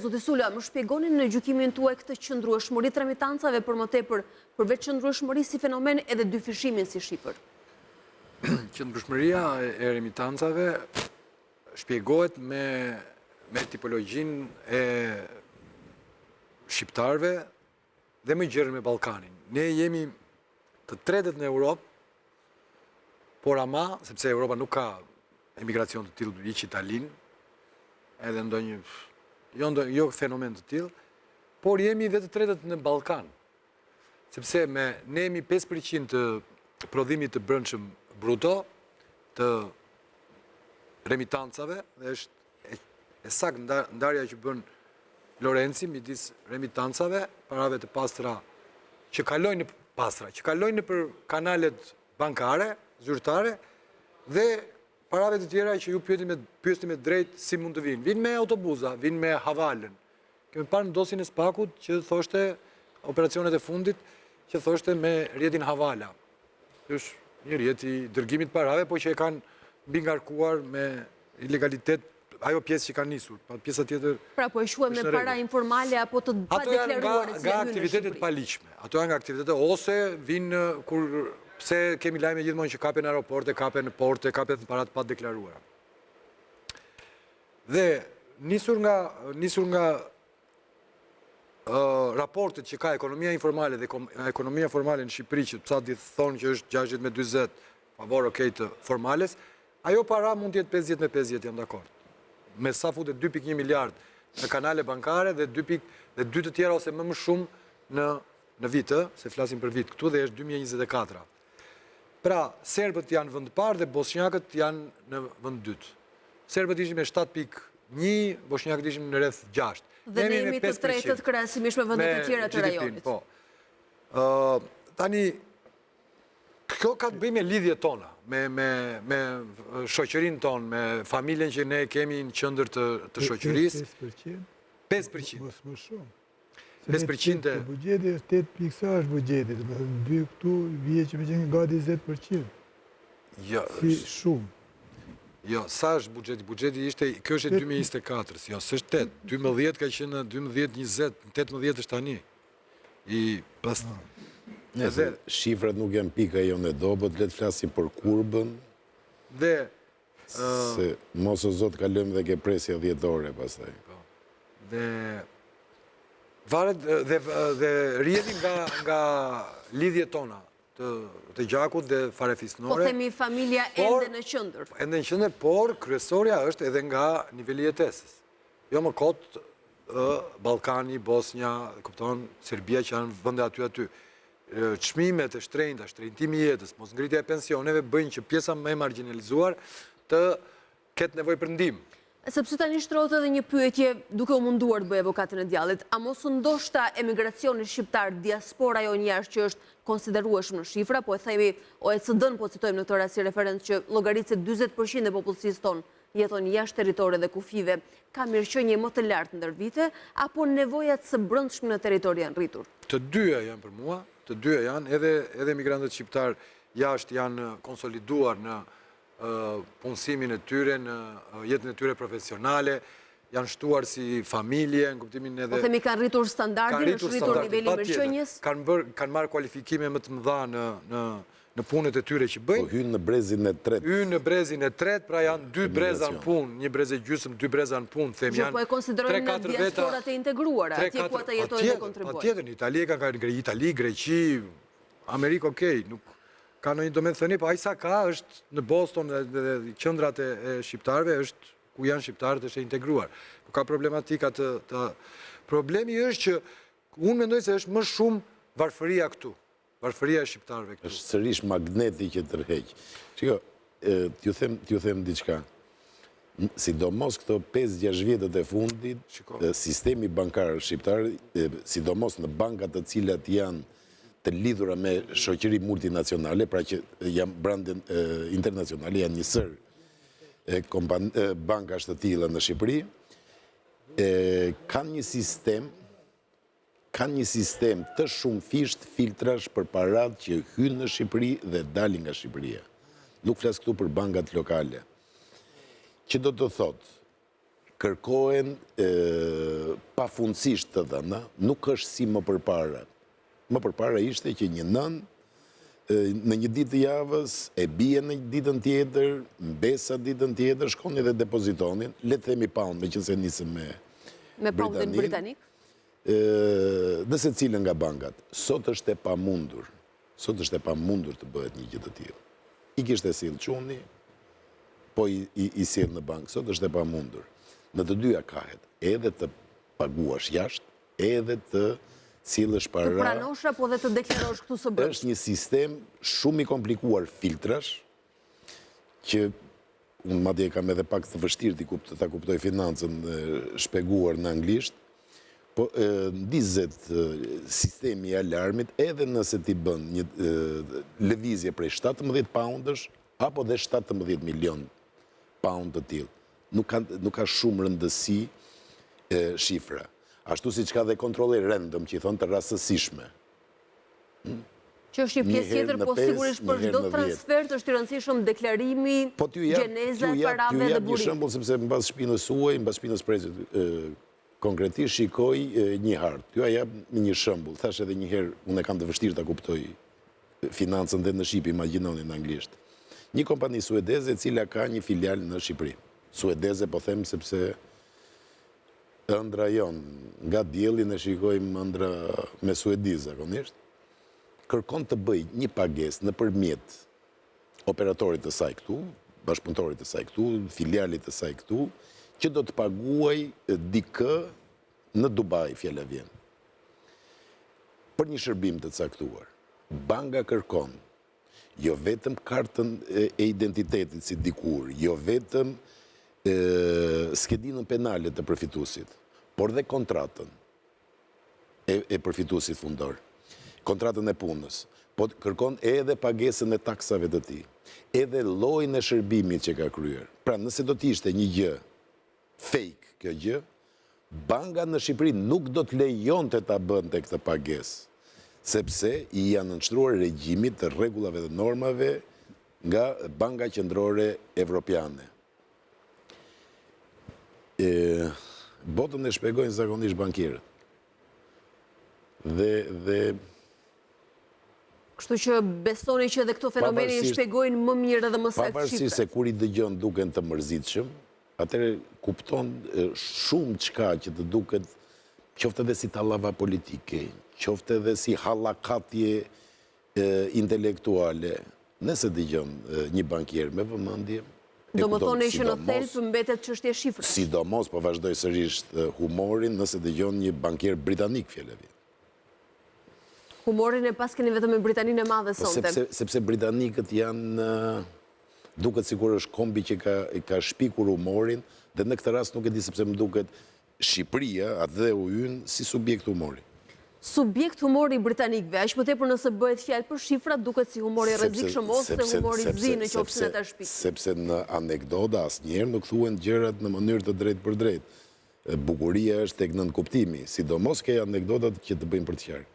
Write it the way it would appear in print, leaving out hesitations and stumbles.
Zoti Sula, më shpjegoni në gjykimin tuaj këtë qëndrueshmëri të remitancave, për më tepër përveç qëndrueshmëri si fenomen edhe dyfishimin si shifër? Qëndrueshmëria e remitancave shpjegohet me tipologjin e shqiptarve dhe më gjerë me Ballkanin. Ne jemi të tretët në Europë, por ama, sepse Europa nuk ka emigracion të tillë iq Italin, edhe ndonjë jo fenomen të tillë, por jemi dhe të tretët në Ballkan. Sepse ne jemi 5% të prodhimit të brendshëm bruto të remitancave, dhe është e saktë ndarja që bën Lorenci midis remitancave, parave të pastra që kalojnë për kanalet bankare, zyrtare, dhe parave të tjera që ju pyesni me drejt si mund të vinë. Vinë me autobuza, vinë me havalën. Kemi parë në dosin e Spakut që thoshte operacionet e fundit që thoshte me rjetin havala. Është një rjet i dërgimit parave, po që e kanë bingarkuar me ilegalitet ajo pjesë që ka nisur, pjesa tjetër. Pra po e shuhem me para informale apo të padeklaruare nga aktivitetet paligjshme. Ato janë nga aktivitetet ose vinë kur pse kemi lajme gjithmonë që kapen në aeroporte, kapen në porte, kapen në parat pa deklaruara. Dhe nisur nga raportet që ka ekonomia informale dhe ekonomia formale në Shqipëri, që sa di thonë që është 60-40, favor të formales, ajo para mund të jetë 50-50, jam dakord. Me sa futet 2.1 miliard në kanale bankare dhe 2 të tjera ose më shumë në vitë, se flasim për vitë këtu, dhe është 2024. Pra, serbët janë vend parë dhe bosnjakët janë në vend dytë. Serbët ishim me 7.1, bosnjakët ishim në rreth 6. Dhe ne jemi të tretët krahasimisht me vendet e tjera të rajonit. Tani, kjo ka të bëjë me lidhjet tona, me shoqërinë tonë, me familjen që ne kemi në qendër të shoqërisë. 5%. Mos më shumë. 5% e buxheti është 8 është buxheti, dy këtu vije që më qenë gati 20%. Jo, si shumë. Jo, sa është buxheti? Buxheti ishte, kjo është 2024, jo, s'është 8. 12 ka qenë 12-20, 18 është tani. Nëse shifrat nuk janë pika jo në dobët, letë flasim për kurbën, dhe se mos o zot kalëm dhe ke presja dhjetore pastaj. Dhe varet dhe rrjedhin nga lidhjet tona të gjakut dhe farefisnore. Po themi familja ende në qendër. Ende në qendër, por kryesorja është edhe nga niveli jetesës. Jo më kot Ballkani, Bosnja, kupton, Serbia që janë vende aty. Çmimet e shtrenjta, shtrenjtimi i jetës, mos ngritja e pensioneve bëjnë që pjesa më e marginalizuar të ketë nevojë për ndihmë. Sepse tani shtrohet edhe një pyetje duke u munduar të bëj avokatën e djallit, a mos ndoshta emigracioni shqiptar, diaspora jonë jashtë që është konsiderueshëm në shifra, po e themi OECD-n po citojmë në këtë rast si referencë që llogarit se 40% e popullsisë tonë jeton jashtë territore dhe kufive, ka mirëqenie më të lartë ndër vite, apo nevojat së brendshme në territor janë rritur? Të dyja janë për mua, të dyja janë, edhe emigrantët shqiptar jashtë janë konsoliduar në punësimin e tyre, në jetën e tyre profesionale, janë shtuar si familje, në kuptimin edhe... Po themi kanë rritur standardin, është rritur niveli mirëqenies? Kanë marrë kualifikime më të mëdha në punët e tyre që bëjnë. Po hynë në brezin e tretë. Hynë në brezin e tretë, pra janë 2 breza në punë, një brez e gjysmë, 2 breza në punë, them janë... Po e konsiderojnë në diasporat e integruara, atje ku ata jetojnë dhe kontribuojnë. Patjetër, Itali, Greqi, Amerikë, okej, nuk ka në një domen thëni, po ajsa ka është në Boston dhe qendrat e shqiptarve është ku janë shqiptarët është e integruar. Po ka problematika të... Problemi është që unë mendoj se është më shumë varfëria këtu. Varfëria e shqiptarëve këtu. është sërish magneti që tërheq. Shiko, t'ju them diçka. Sidomos këto 5-6 vjetët e fundit, sistemi bankar shqiptar, sidomos në bankat të cilat janë të lidhura me shoqëri multinacionale, pra që janë brandin internacionale, janë njësër bankash të tilla në Shqipëri, kanë një sistem të shumë fisht filtrash për parat që hynë në Shqipëri dhe dalin nga Shqipëria. Nuk flas këtu për bankat lokale. Që do të thotë, kërkohen pafundësisht të dhëna, nuk është si më përpara. Më përpara ishte që një nën në një ditë të javës, e bie në një ditën tjetër, mbesa ditën tjetër, shkoni dhe depozitonin, le të themi pound, me që se nisëm me poundin britanik? Nëse cilën nga bankat, sot është e pamundur të bëhet një gjë të tillë. I kishte sill çuni, po i sill në bankë, sot është e pamundur. Në të dyja kahet, edhe të paguash jashtë, edhe të sillesh para. Të pranosh apo dhe të deklarosh këtu së brenda? Është një sistem shumë i komplikuar filtrash, që unë madje kam edhe pak të vështirë ta kuptoj financën shpjeguar në anglisht, po ndizet sistemi i alarmit edhe nëse ti bën një lëvizje prej 17 poundësh apo dhe 17 milion pound të tillë. Nuk ka shumë rëndësi shifra. Ashtu si që ka dhe kontrole random, që i thonë të rastësishme. Që është një pjesë tjetër, po sigurisht për çdo transfer të është i rëndësishëm deklarimi, gjeneza, parave dhe burimi. Një shembull, sepse mbas shpinës suaj, mbas shpinës prezit konkretisht, shikoj një hartë. Ju a jap një shembull, thash edhe një herë, unë e kam të vështirë ta kuptoj financën dhe në Shqip, imagjinoni në anglisht. Një kompani suedeze e cila ka një filial në Shqipëri. Suedeze po them sepse ëndra jonë, nga dielli ne shikojmë ëndra me suedi zakonisht, kërkon të bëj një pagesë nëpërmjet operatorit të saj këtu, bashkëpunëtorit të saj këtu, filialit të saj këtu, që do të paguaj dikë në Dubai, fjala vjen. Për një shërbim të caktuar, banka kërkon jo vetëm kartën e identitetit si dikur, jo vetëm skedinën penale të përfituesit, por dhe kontratën e përfituesit fundor, kontratën e punës, po kërkon edhe pagesën e taksave të tij, edhe llojin e shërbimit që ka kryer. Pra, nëse do të ishte një gjë fake kjo gjë, banka në Shqipëri nuk do të lejonte ta bënte këtë pagesë, sepse i janë nënshtruar regjimit të rregullave dhe normave nga Banka Qendrore Evropiane. Botën e shpjegojnë zakonisht bankierët. Dhe kështu që besoni që edhe këto fenomene i shpjegojnë më mirë dhe më saktë shifrat. Pavarësisht se kur i dëgjon duken të mërzitshëm, atëherë kupton shumë çka që të duket, qoftë edhe si tallava politike, qoftë edhe si hallakatje intelektuale. Nëse dëgjon një bankier me vëmendje, do më thoni që në thelb mbetet çështja e shifrës. Sidomos, po vazhdoj sërish humorin, nëse dëgjon një bankier britanik fjelevi. Humorin e pas keni vetëm në Britaninë e Madhe sonte. Sepse britanikët janë, duket sikur është kombi që ka shpikur humorin, dhe në këtë rast nuk e di sepse më duket Shqipëria, atë dhe u ynë, si subjekt humori. Subjekt humori britanikëve, aq më tepër nëse bëhet fjalë për shifrat, duket si humori rrezikshëm ose humori i zi në qoftë se ta shpik. Sepse në anekdota asnjëherë nuk thuhen gjërat në mënyrë të drejtë për drejtë. Bukuria është tek nënkuptimi, sidomos ke anekdotat që të bëjnë për të qartë.